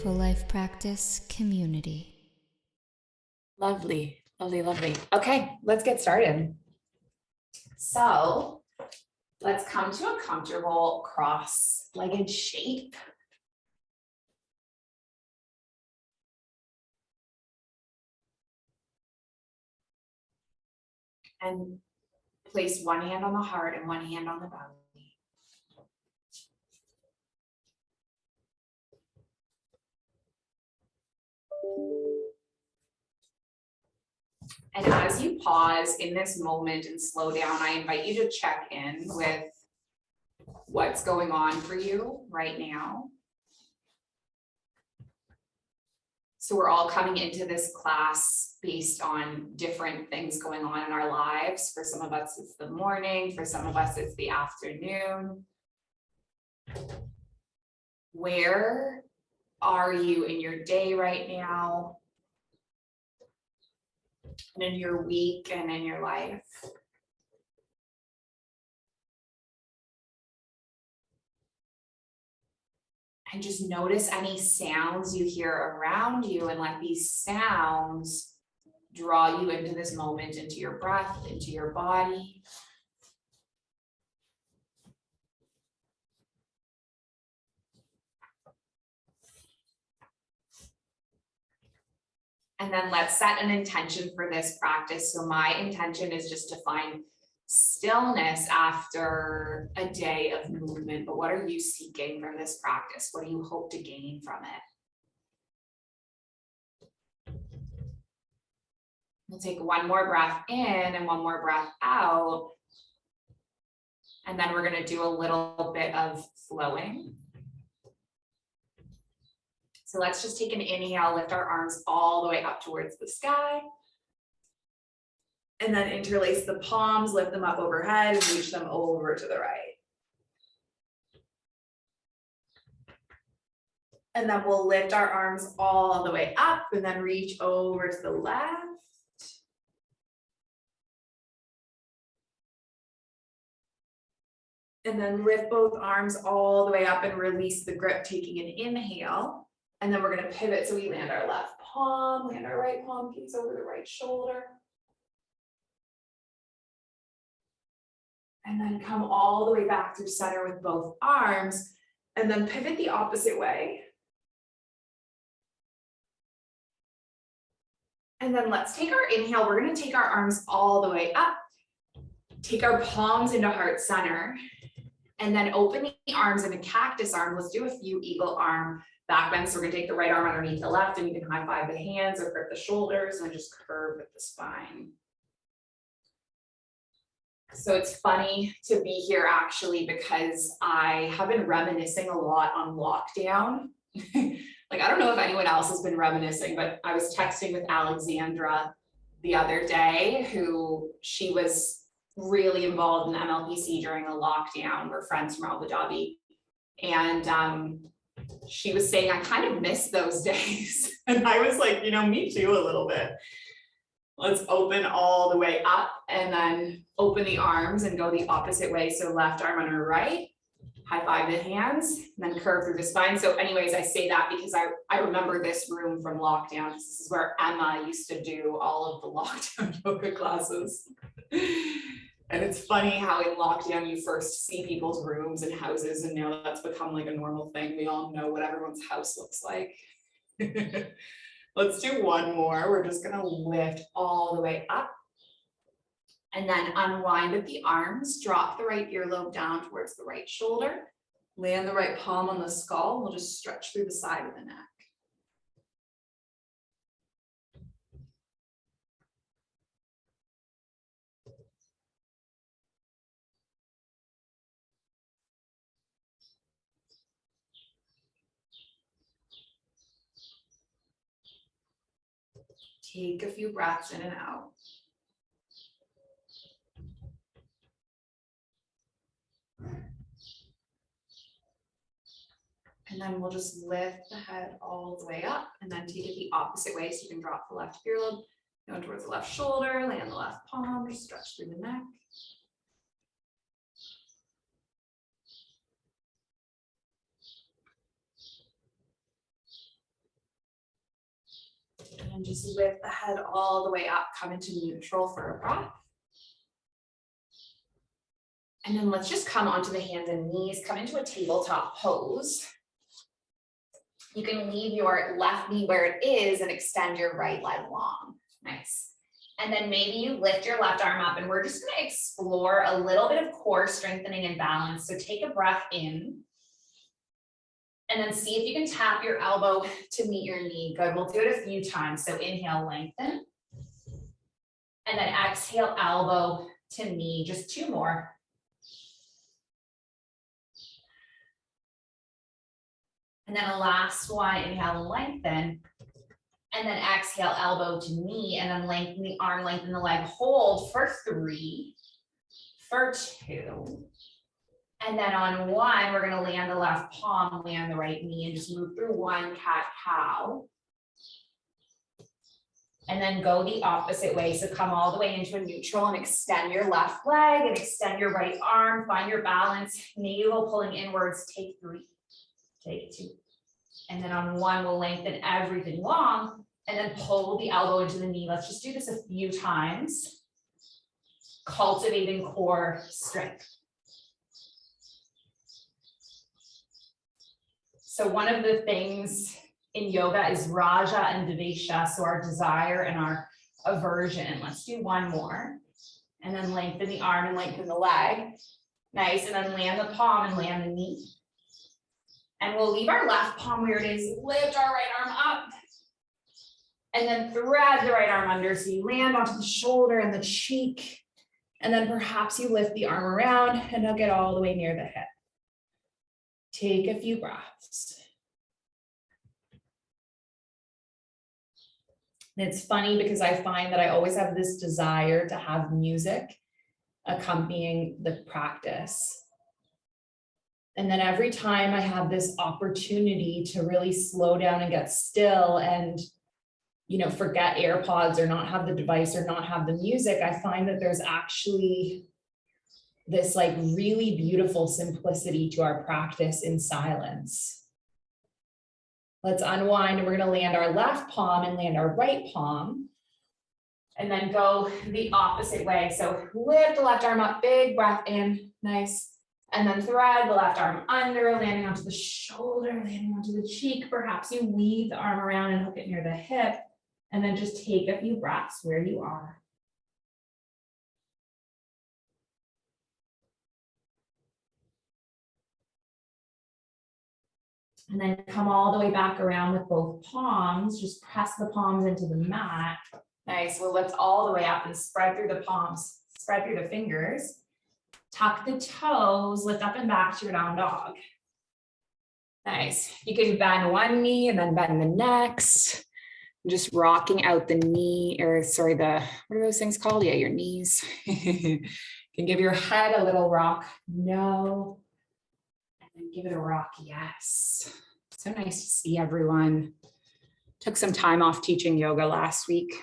Mindful Life Practice community. Lovely, lovely, lovely. Okay, let's get started. So let's come to a comfortable cross-legged shape. And place one hand on the heart and one hand on the belly. And as you pause in this moment and slow down, I invite you to check in with what's going on for you right now. So we're all coming into this class based on different things going on in our lives. For some of us, it's the morning. For some of us, it's the afternoon. Where are you in your day right now? And in your week and in your life? And just notice any sounds you hear around you and let these sounds draw you into this moment, into your breath, into your body. And then let's set an intention for this practice. So my intention is just to find stillness after a day of movement. But what are you seeking from this practice? What do you hope to gain from it? We'll take one more breath in and one more breath out. And then we're going to do a little bit of flowing. So let's just take an inhale, lift our arms all the way up towards the sky. And then interlace the palms, lift them up overhead, and reach them over to the right. And then we'll lift our arms all the way up and then reach over to the left. And then lift both arms all the way up and release the grip, taking an inhale. And then we're going to pivot so we land our left palm, land our right palm, gaze over the right shoulder. And then come all the way back through center with both arms. And then pivot the opposite way. And then let's take our inhale. We're going to take our arms all the way up. Take our palms into heart center. And then open the arms into cactus arm. Let's do a few eagle arm back bends. So we're going to take the right arm underneath the left, and you can high five the hands or grip the shoulders and just curve with the spine. So it's funny to be here actually, because I have been reminiscing a lot on lockdown. Like, I don't know if anyone else has been reminiscing, but I was texting with Alexandra the other day, she was really involved in MLPC during a lockdown. We're friends from Abu Dhabi. And she was saying, I kind of miss those days. And I was like, me too, a little bit. Let's open all the way up and then open the arms and go the opposite way. So left arm under right, high five the hands, and then curve through the spine. So anyways, I say that because I remember this room from lockdown. This is where Emma used to do all of the lockdown yoga classes. And it's funny how in lockdown you first see people's rooms and houses, and now that's become like a normal thing. We all know what everyone's house looks like. Let's do one more. We're just going to lift all the way up. And then unwind with the arms. Drop the right earlobe down towards the right shoulder. Land the right palm on the skull. We'll just stretch through the side of the neck. Take a few breaths in and out. And then we'll just lift the head all the way up and then take it the opposite way. So you can drop the left earlobe down towards the left shoulder, land the left palm, just stretch through the neck. And just lift the head all the way up, come into neutral for a breath. And then let's just come onto the hands and knees, come into a tabletop pose. You can leave your left knee where it is and extend your right leg long. Nice. And then maybe you lift your left arm up, and we're just going to explore a little bit of core strengthening and balance. So take a breath in. And then see if you can tap your elbow to meet your knee. Good, we'll do it a few times. So inhale, lengthen. And then exhale, elbow to knee, just 2 more. And then a last one, inhale, lengthen. And then exhale, elbow to knee, and then lengthen the arm, lengthen the leg. Hold for 3, for 2. And then on 1, we're going to land the left palm, land the right knee, and just move through 1 cat-cow. And then go the opposite way. So come all the way into a neutral and extend your left leg and extend your right arm. Find your balance. Navel pulling inwards. Take 3. Take 2. And then on 1, we'll lengthen everything long and then pull the elbow into the knee. Let's just do this a few times. Cultivating core strength. So one of the things in yoga is Raja and Devesha, so our desire and our aversion. Let's do 1 more. And then lengthen the arm and lengthen the leg. Nice, and then land the palm and land the knee. And we'll leave our left palm where it is, lift our right arm up. And then thread the right arm under, so you land onto the shoulder and the cheek. And then perhaps you lift the arm around and they'll get all the way near the hip. Take a few breaths. And it's funny because I find that I always have this desire to have music accompanying the practice. And then every time I have this opportunity to really slow down and get still and, you know, forget AirPods or not have the device or not have the music, I find that there's actually this like really beautiful simplicity to our practice in silence. Let's unwind, and we're going to land our left palm and land our right palm. And then go the opposite way. So lift the left arm up, big breath in, nice. And then thread the left arm under, landing onto the shoulder, landing onto the cheek. Perhaps you weave the arm around and hook it near the hip. And then just take a few breaths where you are. And then come all the way back around with both palms. Just press the palms into the mat. Nice. We'll lift all the way up and spread through the palms, spread through the fingers. Tuck the toes, lift up and back to your down dog. Nice. You can bend one knee and then bend the next. Just rocking out the knee, or sorry, what are those things called? Yeah, your knees. You can give your head a little rock. No. And give it a rock, yes. So nice to see everyone. Took some time off teaching yoga last week.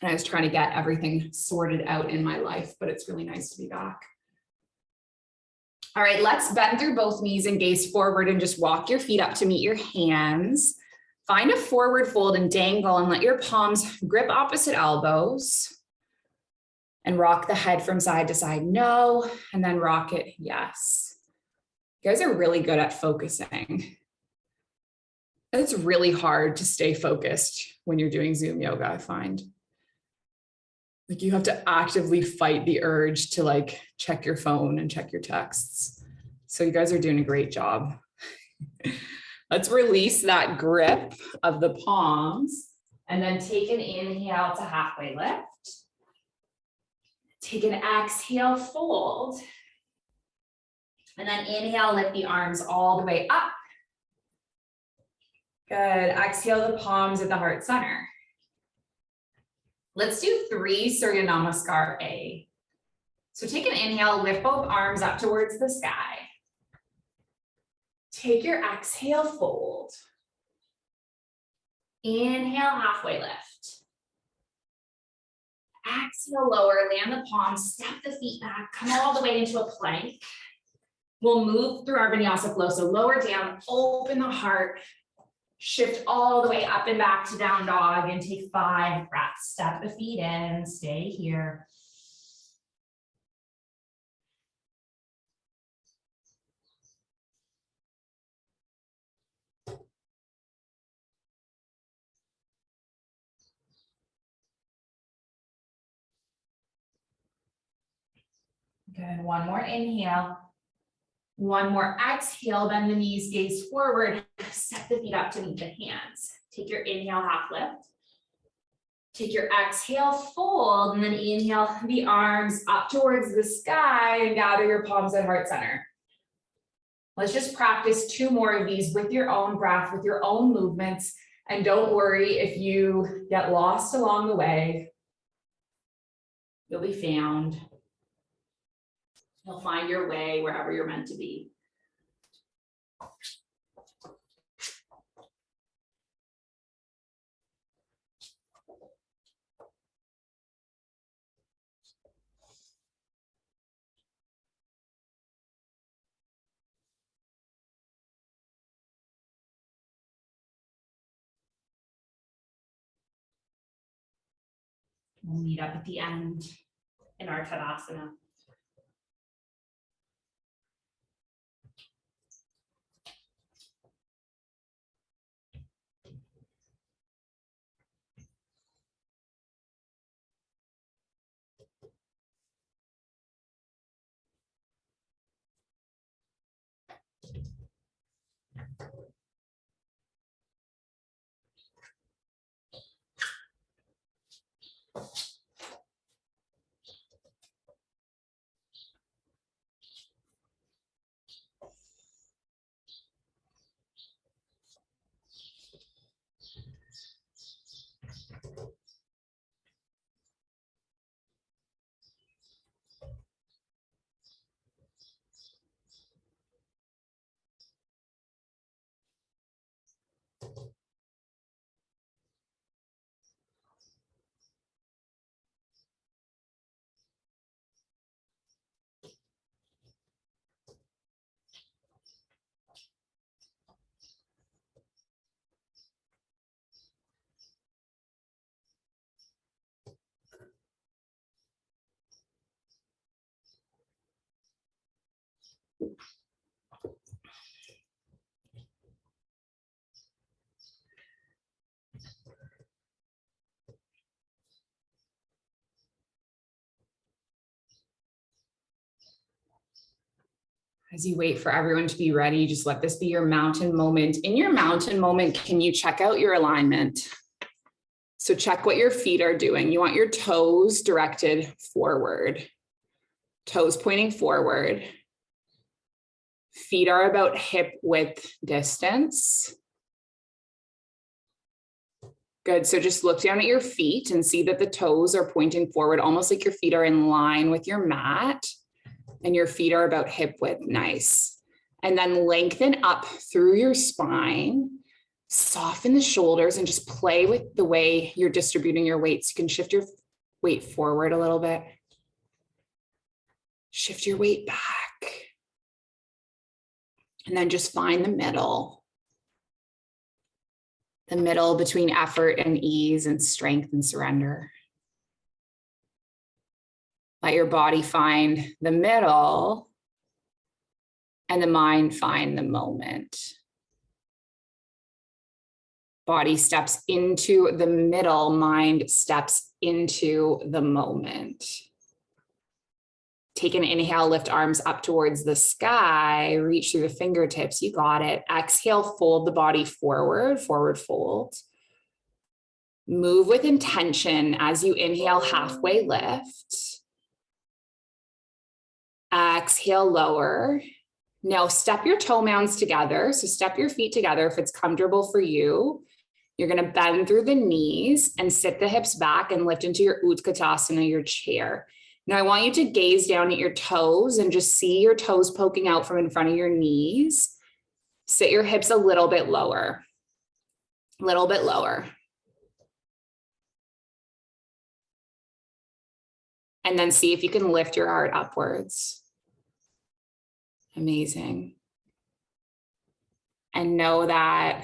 And I was trying to get everything sorted out in my life, but it's really nice to be back. All right, let's bend through both knees and gaze forward and just walk your feet up to meet your hands. Find a forward fold and dangle and let your palms grip opposite elbows. And rock the head from side to side, no, and then rock it, yes. You guys are really good at focusing. It's really hard to stay focused when you're doing Zoom yoga, I find. Like you have to actively fight the urge to like check your phone and check your texts. So you guys are doing a great job. Let's release that grip of the palms and then take an inhale to halfway lift. Take an exhale, fold. And then inhale, lift the arms all the way up. Good. Exhale the palms at the heart center. Let's do 3 Surya Namaskar A. So take an inhale, lift both arms up towards the sky. Take your exhale, fold. Inhale, halfway lift. Exhale, lower, land the palms, step the feet back, come all the way into a plank. We'll move through our Vinyasa Flow. So lower down, open the heart, Shift all the way up and back to down dog and take 5 breaths. Step the feet in, stay here. Good, one more inhale. One more exhale, bend the knees, gaze forward, step the feet up to meet the hands. Take your inhale, half lift. Take your exhale, fold, and then inhale the arms up towards the sky and gather your palms at heart center. Let's just practice 2 more of these with your own breath, with your own movements, and don't worry if you get lost along the way. You'll be found. You'll find your way wherever you're meant to be. We'll meet up at the end in our Tadasana. As you wait for everyone to be ready, just let this be your mountain moment. In your mountain moment, can you check out your alignment? So check what your feet are doing. You want your toes directed forward. Toes pointing forward. Feet are about hip width distance. Good, so just look down at your feet and see that the toes are pointing forward, almost like your feet are in line with your mat. And your feet are about hip width, nice. And then lengthen up through your spine, soften the shoulders, and just play with the way you're distributing your weight. So you can shift your weight forward a little bit. Shift your weight back. And then just find the middle. The middle between effort and ease and strength and surrender. Let your body find the middle and the mind find the moment. Body steps into the middle, mind steps into the moment. Take an inhale, lift arms up towards the sky, reach through the fingertips, you got it. Exhale, fold the body forward, forward fold. Move with intention as you inhale, halfway lift. Exhale, lower. Now step your toe mounds together. So step your feet together if it's comfortable for you. You're going to bend through the knees and sit the hips back and lift into your Utkatasana, your chair. Now I want you to gaze down at your toes and just see your toes poking out from in front of your knees. Sit your hips a little bit lower. A little bit lower. And then see if you can lift your heart upwards. Amazing. And know that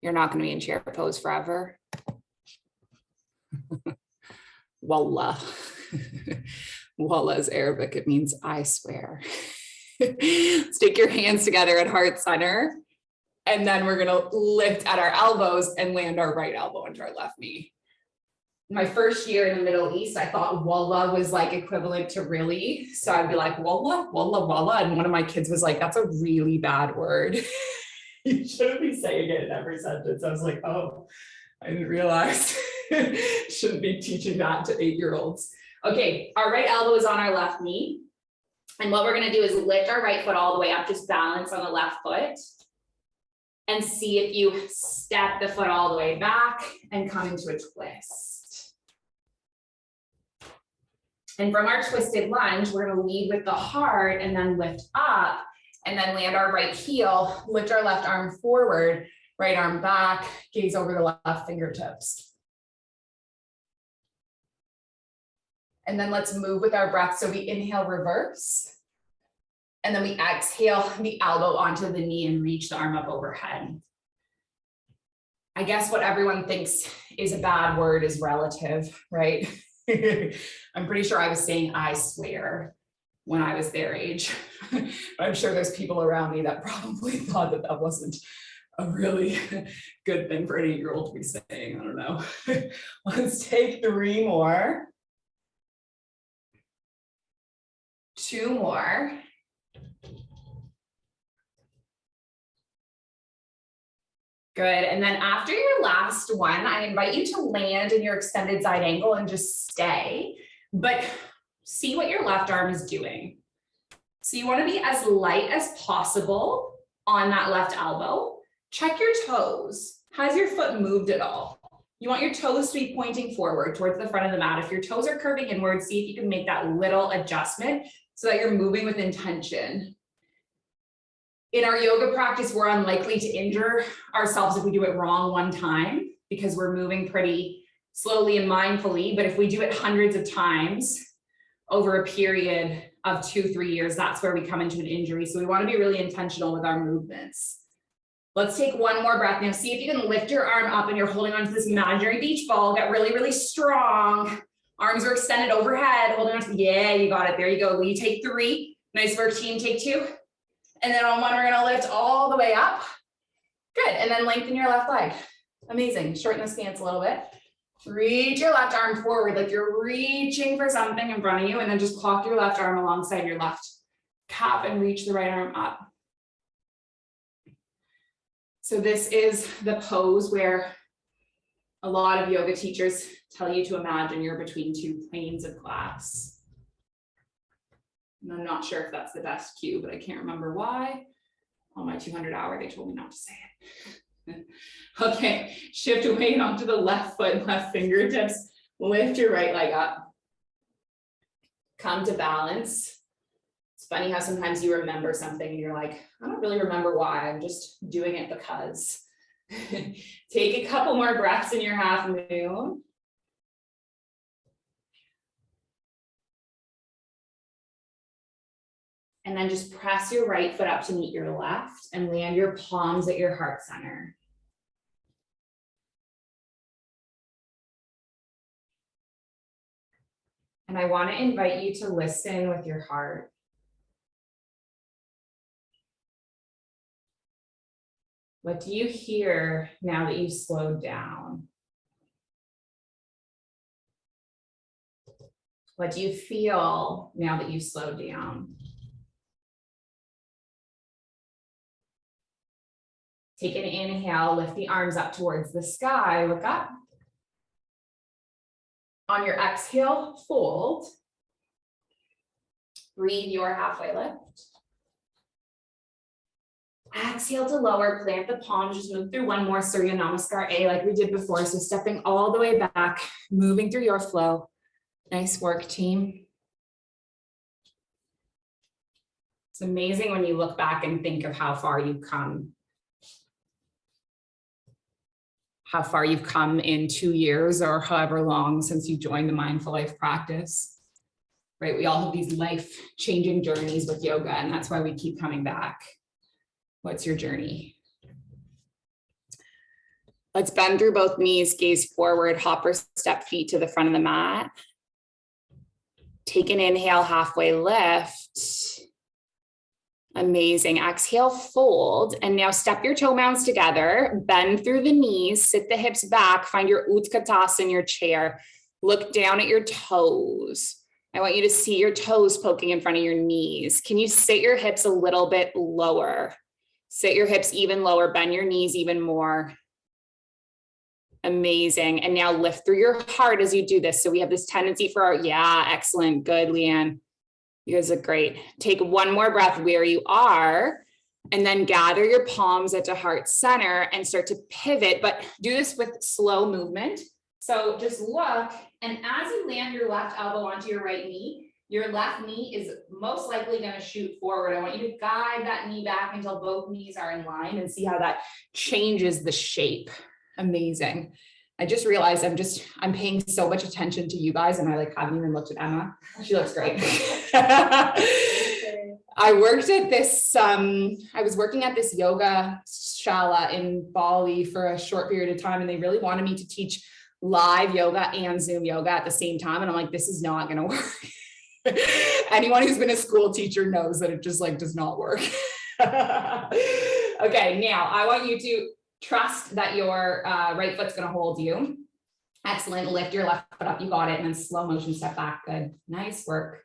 You're not going to be in chair pose forever. Wallah. Wallah is Arabic. It means I swear. Stick your hands together at heart center. And then we're going to lift at our elbows and land our right elbow into our left knee. My first year in the Middle East, I thought wallah was like equivalent to really. So I'd be like, wallah, wallah, wallah. And one of my kids was like, that's a really bad word. You shouldn't be saying it in every sentence. I was like, oh, I didn't realize. Shouldn't be teaching that to 8-year-olds. Okay, our right elbow is on our left knee. And what we're going to do is lift our right foot all the way up, just balance on the left foot. And see if you step the foot all the way back and come into a twist. And from our twisted lunge, we're going to lead with the heart and then lift up and then land our right heel, lift our left arm forward, right arm back, gaze over the left fingertips. And then let's move with our breath. So we inhale, reverse. And then we exhale the elbow onto the knee and reach the arm up overhead. I guess what everyone thinks is a bad word is relative, right? I'm pretty sure I was saying I swear when I was their age. But I'm sure there's people around me that probably thought that that wasn't a really good thing for an 8-year-old to be saying. I don't know. Let's take 3 more. 2 more. Good. And then after your last one, I invite you to land in your extended side angle and just stay, but see what your left arm is doing. So you want to be as light as possible on that left elbow. Check your toes. Has your foot moved at all? You want your toes to be pointing forward towards the front of the mat. If your toes are curving inward, see if you can make that little adjustment so that you're moving with intention. In our yoga practice, we're unlikely to injure ourselves if we do it wrong one time because we're moving pretty slowly and mindfully. But if we do it hundreds of times over a period of 2-3 years, that's where we come into an injury. So we want to be really intentional with our movements. Let's take one more breath. Now see if you can lift your arm up and you're holding onto this imaginary beach ball. Get really, really strong. Arms are extended overhead, holding on to, yeah, you got it. There you go. Will you take 3? Nice work, team. Take 2. And then on 1, we're gonna lift all the way up. Good, and then lengthen your left leg. Amazing, shorten the stance a little bit. Reach your left arm forward like you're reaching for something in front of you, and then just clock your left arm alongside your left calf and reach the right arm up. So this is the pose where a lot of yoga teachers tell you to imagine you're between 2 planes of glass. And I'm not sure if that's the best cue, but I can't remember why. On my 200 hour, they told me not to say it. Okay, shift weight onto the left foot, left fingertips. Lift your right leg up. Come to balance. It's funny how sometimes you remember something and you're like, I don't really remember why, I'm just doing it because. Take a couple more breaths in your half moon. And then just press your right foot up to meet your left and land your palms at your heart center. And I want to invite you to listen with your heart. What do you hear now that you've slowed down? What do you feel now that you've slowed down? Take an inhale, lift the arms up towards the sky, look up. On your exhale, fold. Breathe your halfway lift. Exhale to lower, plant the palms, just move through one more Surya Namaskar A like we did before. So stepping all the way back, moving through your flow. Nice work, team. It's amazing when you look back and think of how far you've come. How far you've come in 2 years or however long since you joined the Mindful Life practice, right? We all have these life-changing journeys with yoga, and that's why we keep coming back. What's your journey? Let's bend through both knees, gaze forward, hop or step feet to the front of the mat. Take an inhale, halfway lift. Amazing. Exhale, fold. And now step your toe mounds together, bend through the knees, sit the hips back, find your Utkatasana in your chair. Look down at your toes. I want you to see your toes poking in front of your knees. Can you sit your hips a little bit lower? Sit your hips even lower, bend your knees even more. Amazing. And now lift through your heart as you do this. So we have this tendency for our, yeah, excellent. Good, Leanne. You guys are great. Take one more breath where you are, and then gather your palms at the heart center and start to pivot, but do this with slow movement. So just look, and as you land your left elbow onto your right knee, your left knee is most likely going to shoot forward. I want you to guide that knee back until both knees are in line and see how that changes the shape. Amazing. I just realized I'm paying so much attention to you guys, and I haven't even looked at Emma. She looks great. I worked at this, I was working at this yoga shala in Bali for a short period of time, and they really wanted me to teach live yoga and Zoom yoga at the same time. And I'm like, this is not going to work. Anyone who's been a school teacher knows that it just does not work. Okay, now I want you to trust that your right foot's going to hold you. Excellent. Lift your left foot up. You got it. And then slow motion step back. Good. Nice work.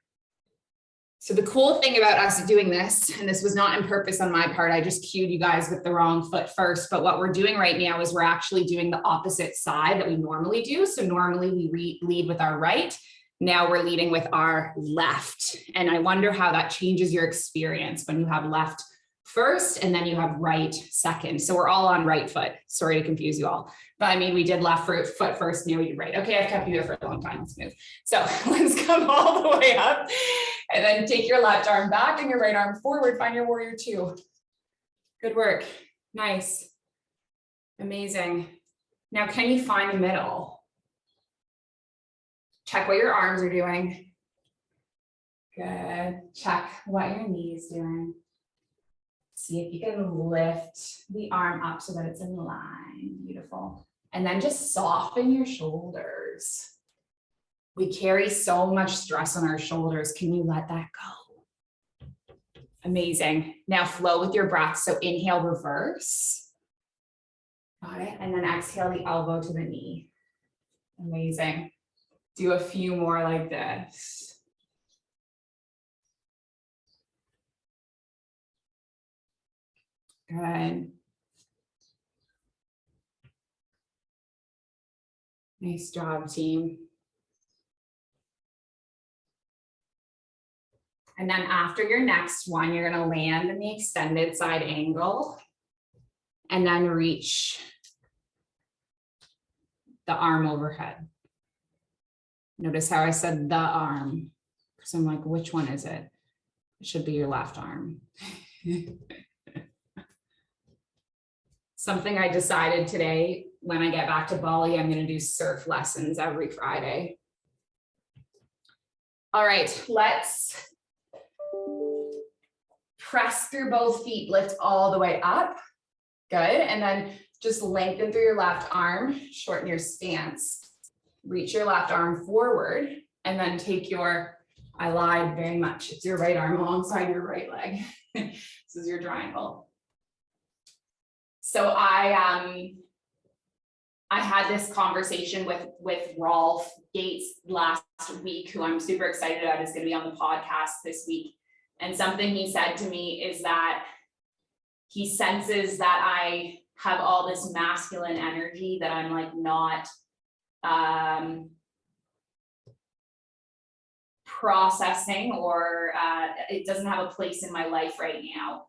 So the cool thing about us doing this, and this was not on purpose on my part, I just cued you guys with the wrong foot first, but what we're doing right now is we're actually doing the opposite side that we normally do. So normally we lead with our right. Now we're leading with our left. And I wonder how that changes your experience when you have left first and then you have right second. So we're all on right foot. Sorry to confuse you all. But I mean, we did left foot first, now we did right. Okay, I've kept you there for a long time. Let's move. So let's come all the way up and then take your left arm back and your right arm forward. Find your warrior two. Good work. Nice. Amazing. Now, can you find the middle? Check what your arms are doing. Good. Check what your knees doing. See if you can lift the arm up so that it's in line. Beautiful. And then just soften your shoulders. We carry so much stress on our shoulders. Can you let that go? Amazing. Now flow with your breath. So inhale, reverse. Got it. And then exhale the elbow to the knee. Amazing. Do a few more like this. Good. Nice job, team. And then after your next one, you're going to land in the extended side angle and then reach the arm overhead. Notice how I said the arm, because I'm like, which one is it? It should be your left arm. Something I decided today, when I get back to Bali, I'm going to do surf lessons every Friday. All right, let's press through both feet, lift all the way up. Good. And then just lengthen through your left arm, shorten your stance, reach your left arm forward, and then take your, I lied very much, it's your right arm alongside your right leg. This is your triangle. So I had this conversation with Rolf Gates last week, who I'm super excited about, is going to be on the podcast this week. And something he said to me is that he senses that I have all this masculine energy that I'm like not processing, or it doesn't have a place in my life right now.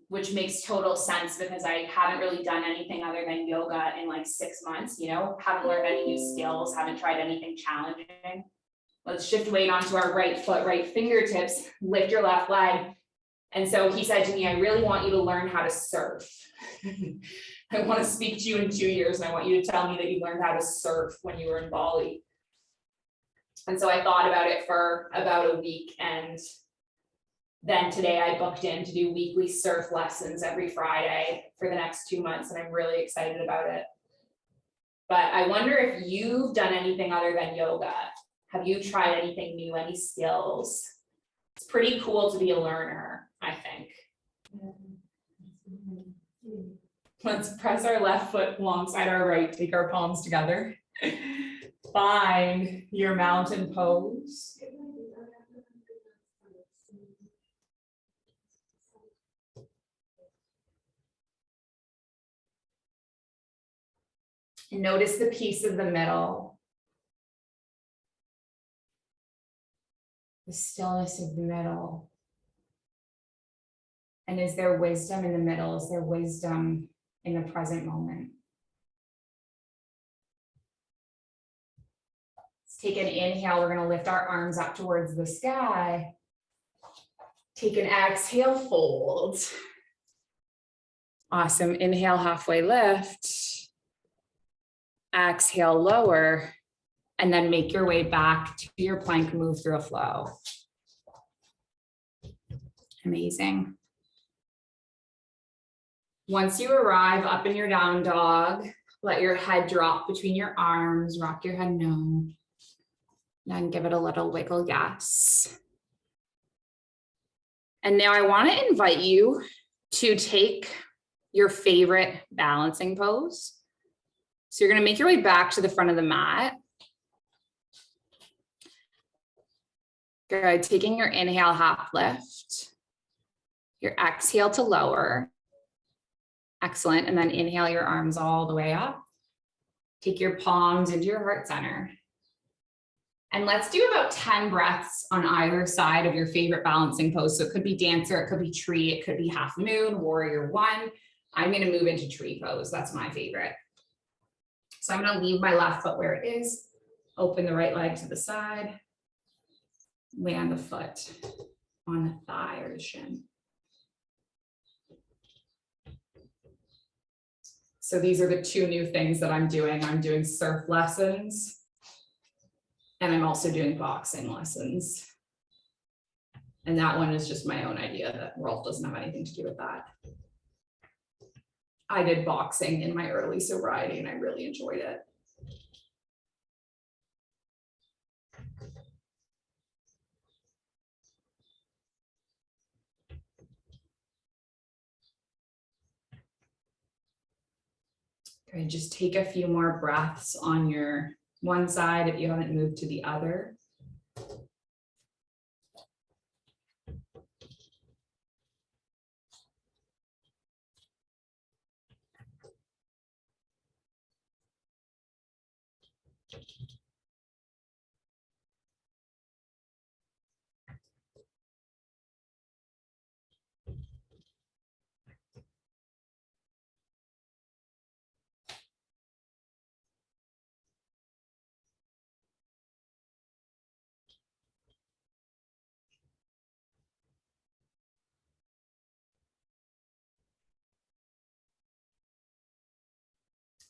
Which makes total sense, because I haven't really done anything other than yoga in like 6 months, haven't learned any new skills, haven't tried anything challenging. Let's shift weight onto our right foot, right fingertips, lift your left leg. And so he said to me, I really want you to learn how to surf. I want to speak to you in 2 years, and I want you to tell me that you learned how to surf when you were in Bali. And so I thought about it for about a week, and Then today I booked in to do weekly surf lessons every Friday for the next 2 months, and I'm really excited about it. But I wonder if you've done anything other than yoga. Have you tried anything new, any skills? It's pretty cool to be a learner, I think. Let's press our left foot alongside our right, take our palms together. Find your mountain pose. And notice the piece of the middle. The stillness of the middle. And is there wisdom in the middle? Is there wisdom in the present moment? Let's take an inhale. We're going to lift our arms up towards the sky. Take an exhale, fold. Awesome. Inhale, halfway lift. Exhale, lower. And then make your way back to your plank, move through a flow. Amazing. Once you arrive up in your down dog, let your head drop between your arms, rock your head no. Then give it a little wiggle, yes. And now I want to invite you to take your favorite balancing pose. So you're going to make your way back to the front of the mat. Good, taking your inhale, half lift. Your exhale to lower. Excellent, and then inhale your arms all the way up. Take your palms into your heart center. And let's do about 10 breaths on either side of your favorite balancing pose. So it could be dancer, it could be tree, it could be half moon, warrior one. I'm going to move into tree pose. That's my favorite. So I'm going to leave my left foot where it is. Open the right leg to the side. Land the foot on the thigh or the shin. So these are the two new things that I'm doing. I'm doing surf lessons, and I'm also doing boxing lessons. And that one is just my own idea. That Rolf doesn't have anything to do with that. I did boxing in my early sobriety, and I really enjoyed it. Okay, just take a few more breaths on your one side if you haven't moved to the other.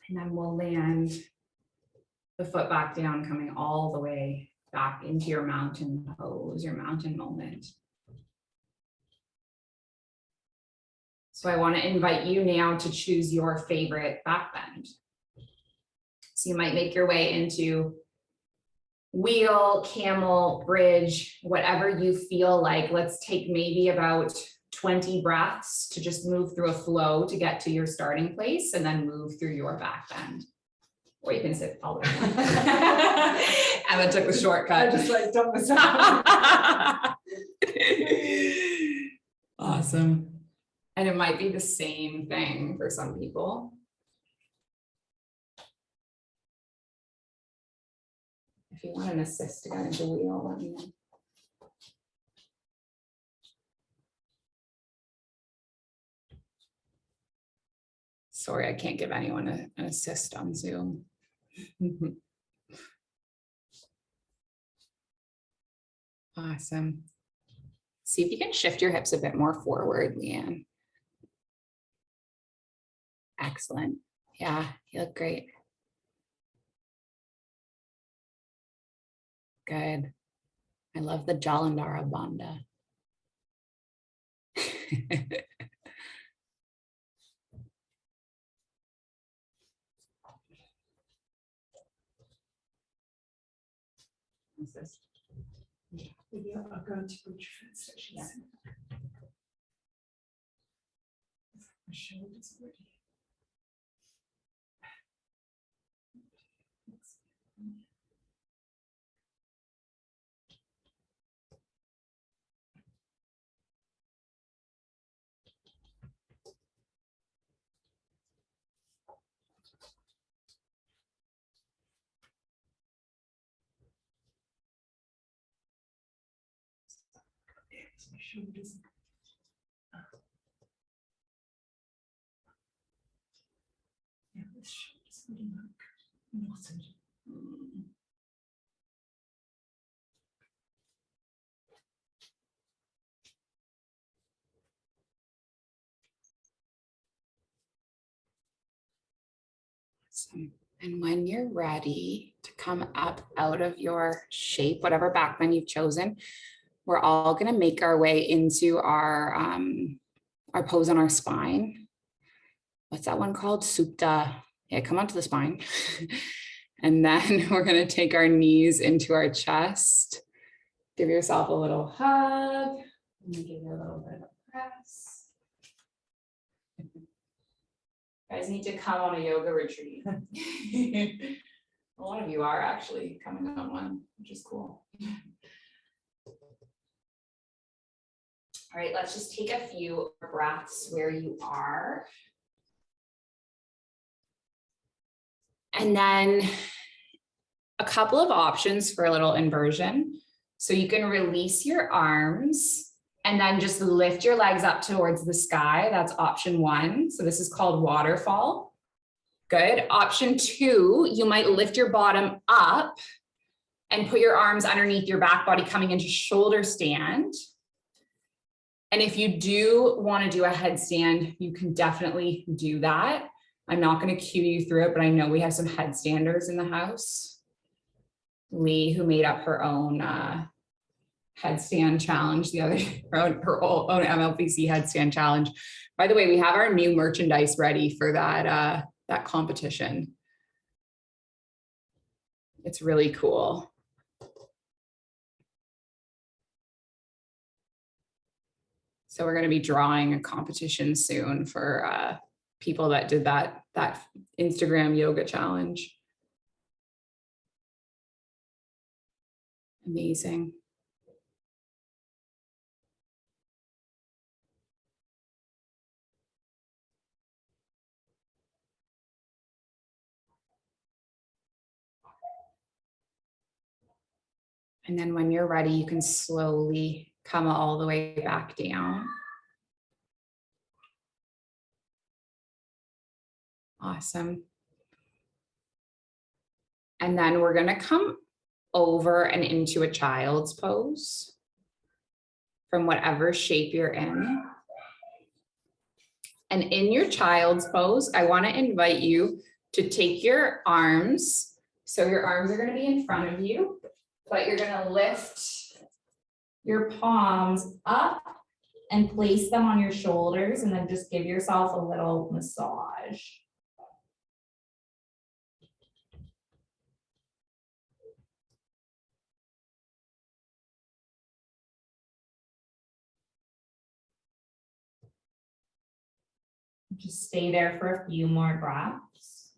And then we'll land the foot back down, coming all the way back into your mountain pose, your mountain moment. So I want to invite you now to choose your favorite back bend. So you might make your way into wheel, camel, bridge, whatever you feel like. Let's take maybe about 20 breaths to just move through a flow to get to your starting place and then move through your back bend. Or you can sit all the way down. Emma took the shortcut. I just like dumb this out. Awesome. And it might be the same thing for some people. If you want an assist to get into wheel, let me know. Sorry, I can't give anyone an assist on Zoom. Awesome. See if you can shift your hips a bit more forward, Leanne. Excellent. Yeah, you look great. Good. I love the Jalandhara Bandha. What's this? Yeah, I'll go to which session. Yeah. My shoulders already. My shoulders. Yeah, this shoulder's really knotted. Awesome. And when you're ready to come up out of your shape, whatever back bend you've chosen, we're all going to make our way into our pose on our spine. What's that one called? Supta. Yeah, come onto the spine. And then we're going to take our knees into our chest. Give yourself a little hug. And give you a little bit of a press. You guys need to come on a yoga retreat. A lot of you are actually coming on one, which is cool. All right, let's just take a few breaths where you are. And then a couple of options for a little inversion. So you can release your arms and then just lift your legs up towards the sky. That's option one. So this is called waterfall. Good. Option two, you might lift your bottom up and put your arms underneath your back body coming into shoulder stand. And if you do want to do a headstand, you can definitely do that. I'm not going to cue you through it, but I know we have some headstanders in the house. Lee, who made up her own headstand challenge the other, her own MLPC headstand challenge. By the way, we have our new merchandise ready for that, that competition. It's really cool. So we're going to be drawing a competition soon for people that did that Instagram yoga challenge. Amazing. And then when you're ready, you can slowly come all the way back down. Awesome. And then we're going to come over and into a child's pose from whatever shape you're in. And in your child's pose, I want to invite you to take your arms. So your arms are going to be in front of you, but you're going to lift your palms up and place them on your shoulders, and then just give yourself a little massage. Just stay there for a few more breaths.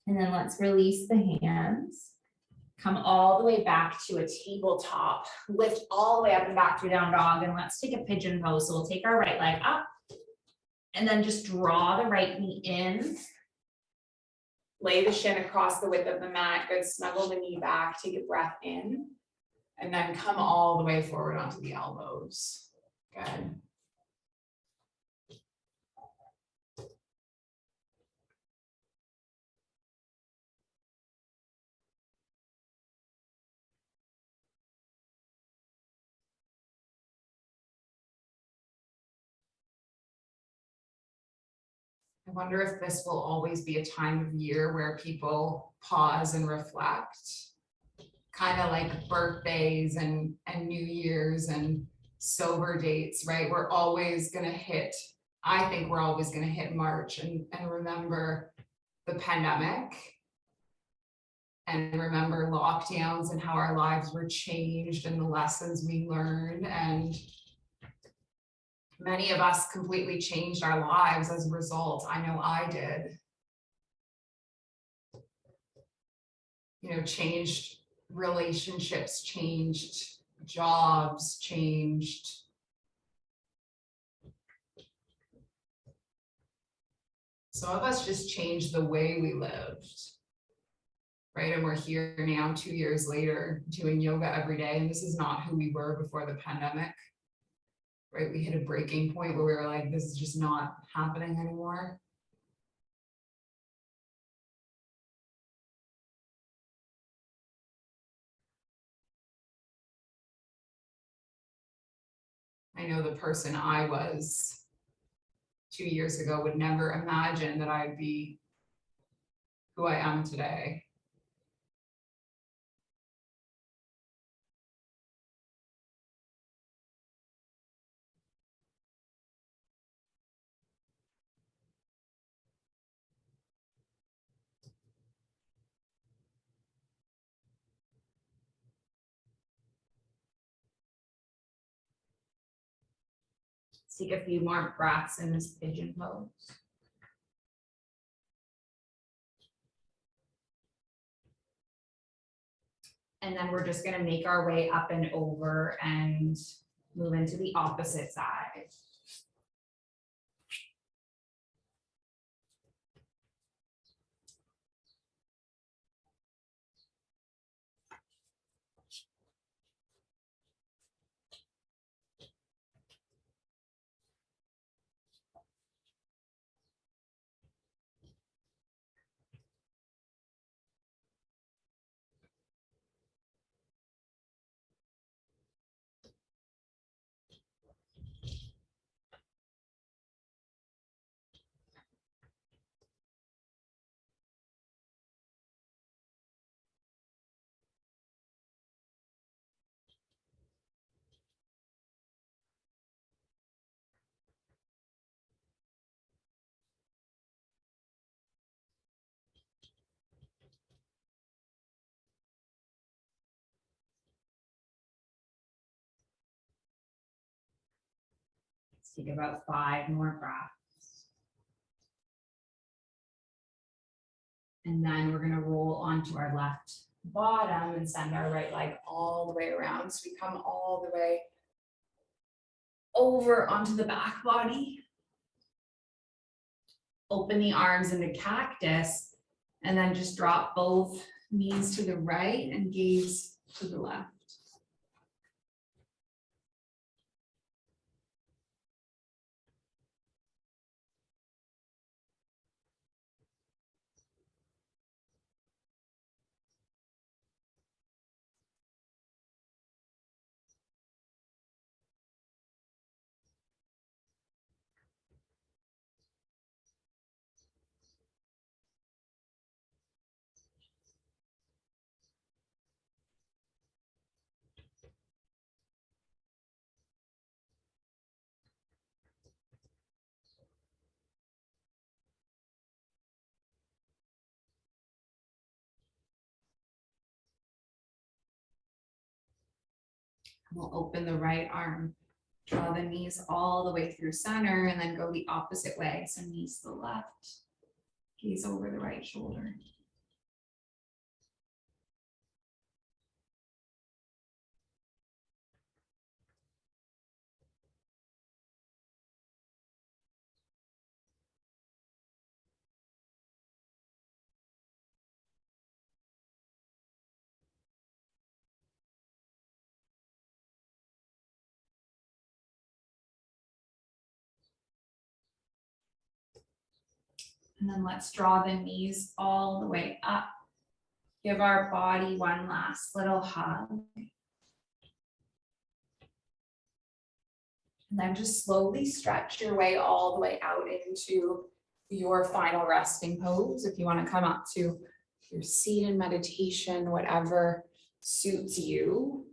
And then let's release the hands. Come all the way back to a tabletop. Lift all the way up and back to a down dog. And let's take a pigeon pose. So we'll take our right leg up and then just draw the right knee in. Lay the shin across the width of the mat. Good. Snuggle the knee back. Take a breath in. And then come all the way forward onto the elbows. Good. I wonder if this will always be a time of year where people pause and reflect. kind of like birthdays and New Year's and sober dates, right? We're always going to hit, I think we're always going to hit March and remember the pandemic and remember lockdowns and how our lives were changed and the lessons we learned. And many of us completely changed our lives as a result. I know I did. You know, changed relationships, changed jobs, changed some of us just changed the way we lived, right? And we're here now 2 years later doing yoga every day, and this is not who we were before the pandemic, right? We hit a breaking point where we were like, this is just not happening anymore. I know the person I was 2 years ago would never imagine that I'd be who I am today. Let's take a few more breaths in this pigeon pose. And then we're just going to make our way up and over and move into the opposite side. Let's take about 5 more breaths. And then we're going to roll onto our left bottom and send our right leg all the way around. So we come all the way over onto the back body. Open the arms into cactus, and then just drop both knees to the right and gaze to the left. We'll open the right arm, draw the knees all the way through center, and then go the opposite way. So knees to the left, gaze over the right shoulder. And then let's draw the knees all the way up. Give our body one last little hug. And then just slowly stretch your way all the way out into your final resting pose. If you want to come up to your seated meditation, whatever suits you.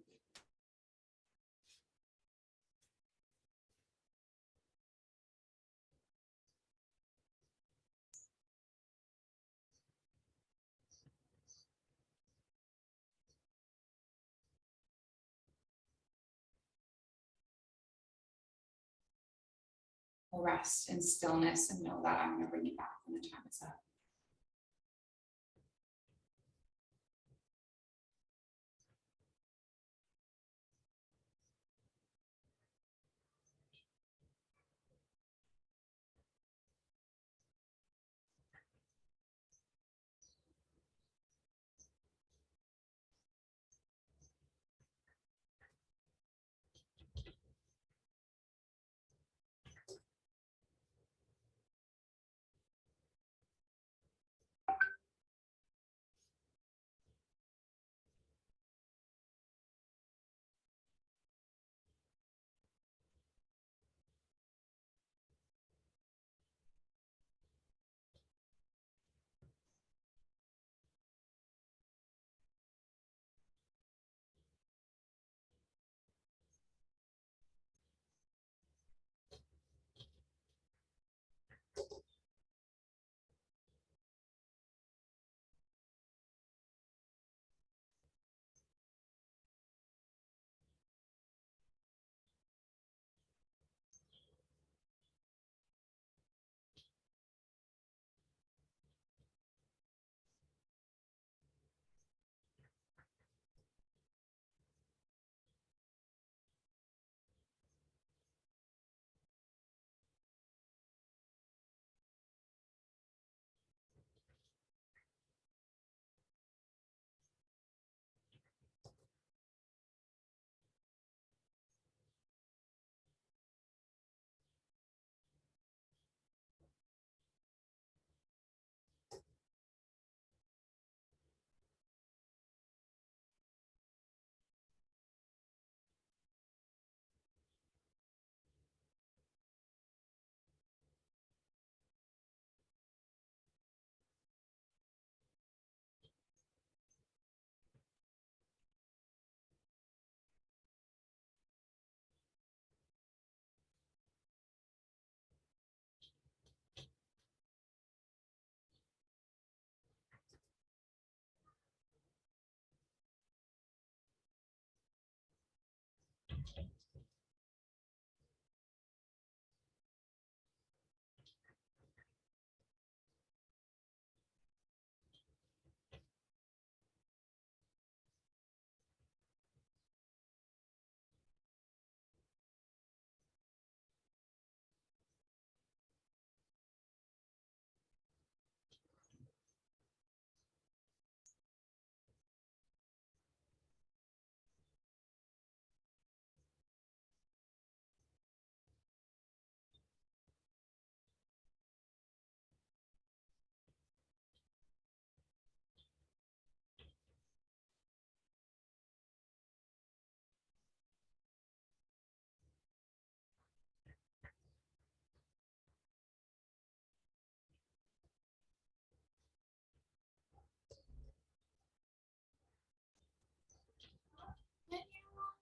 We'll rest in stillness and know that I'm going to bring you back when the time is up.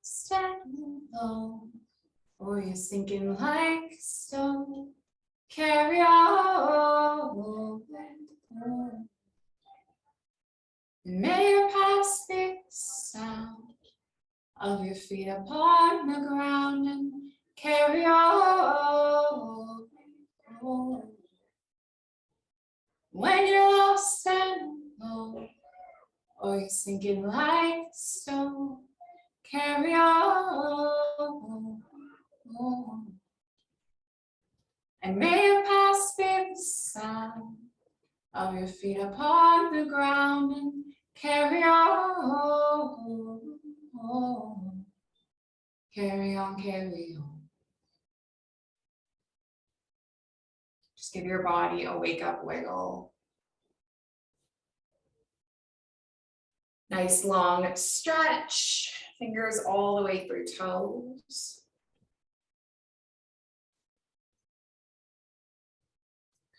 Standing alone, or you're sinking like a stone. Carry on, and may your past be the sound of your feet upon the ground, and carry on. When you're lost and alone, or you're sinking like a stone, carry on. And may your past be the sound of your feet upon the ground, and carry on. Carry on, carry on. Just give your body a wake up wiggle. Nice long stretch, fingers all the way through toes.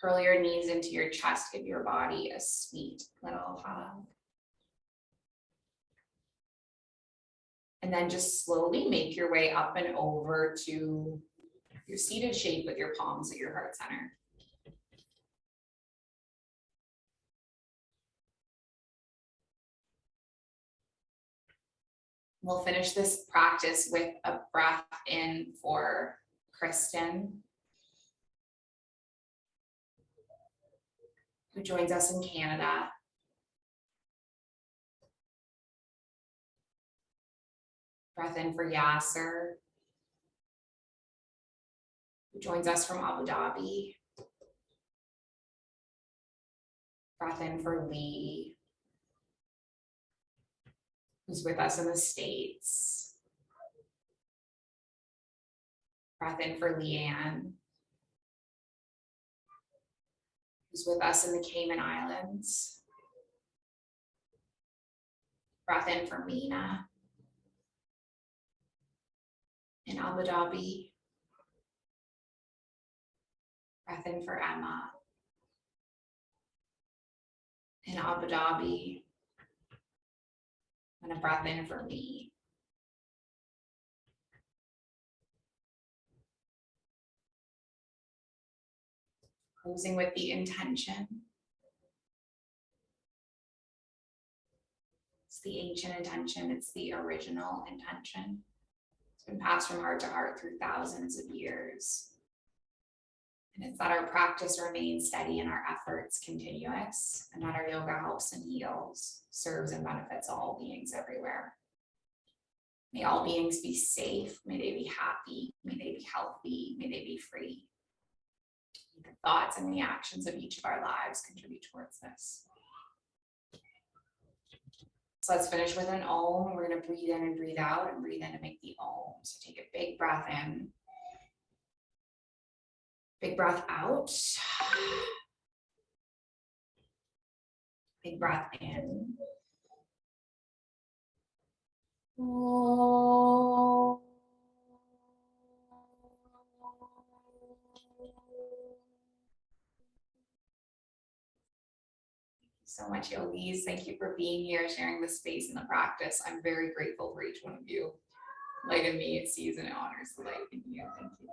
Curl your knees into your chest, give your body a sweet little hug. And then just slowly make your way up and over to your seated shape with your palms at your heart center. We'll finish this practice with a breath in for Kristen, who joins us in Canada. Breath in for Yasser, who joins us from Abu Dhabi. Breath in for Lee, who's with us in the States. Breath in for Leanne, who's with us in the Cayman Islands. Breath in for Mina in Abu Dhabi. Breath in for Emma in Abu Dhabi. And a breath in for me. Closing with the intention. It's the ancient intention, it's the original intention. It's been passed from heart to heart through thousands of years. And it's that our practice remains steady and our efforts continuous, and that our yoga helps and heals, serves and benefits all beings everywhere. May all beings be safe, may they be happy, may they be healthy, may they be free. May the thoughts and the actions of each of our lives contribute towards this. So let's finish with an Om. We're going to breathe in and breathe out, and breathe in to make the Om. So take a big breath in. Big breath out. Big breath in. So much, yogis. Thank you for being here, sharing the space and the practice. I'm very grateful for each one of you. Light in me, it sees and it honors the light in you. Thank you.